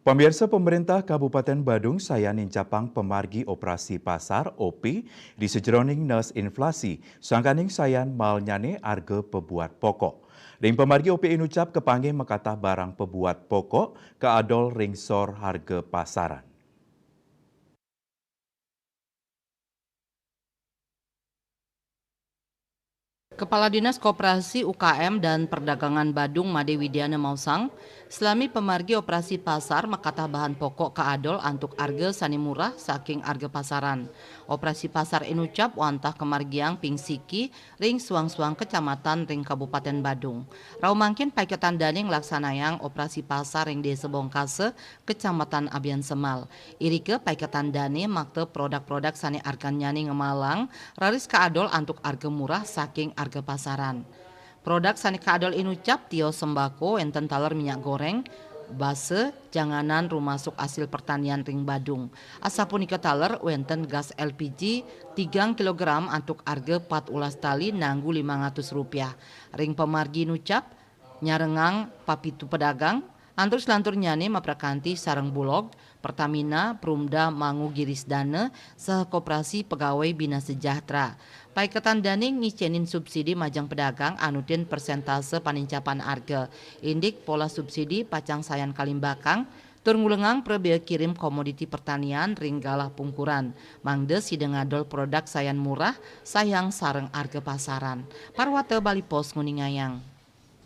Pemirsa, pemerintah Kabupaten Badung saya nincapang pemargi operasi pasar OP di sejroning nes inflasi. Sangkaning sayan mal nyane arge pebuat pokok. Ring pemargi OP inucap kepanggih mekatah barang pebuat pokok ke adol ringsor harga pasaran. Kepala Dinas Koperasi UKM dan Perdagangan Badung Made Widiana Mausang, selami pemargi operasi pasar makatah bahan pokok kaadol antuk arge sani murah saking arge pasaran. Operasi pasar inucap wantah kemargiang pingsiki ring suang-suang kecamatan ring Kabupaten Badung. Rau mangkin paiketan daning laksanayang operasi pasar ring desa Bongkase kecamatan Abian Semal. Irike paiketan dani makte produk-produk sani argan nyani ngemalang raris kaadol antuk arge murah saking harga pasaran. Produk sani kaadol inucap tio sembako enten taler minyak goreng, base, janganan rumasuk hasil pertanian ring Badung. Asapun ika taler wenten gas LPG 3 kg antuk harga 4 ulas tali nanggu Rp500. Ring pemargi inucap nyarengang papitu pedagang antus lantur nyane maprakanti sarang bulog, Pertamina, Prumda, Mangu Giris Dana, Sah Koperasi Pegawai Bina Sejahtera. Paiketan daning ngicenin subsidi majang pedagang anutin persentase panincapan harga. Indik pola subsidi pacang sayan kalimbakang, tur ngulengang prebea kirim komoditi pertanian ringgalah pungkuran. Mangde sideng ngadol produk sayan murah sayang sareng harga pasaran. Parwate Bali Pos nguningayang.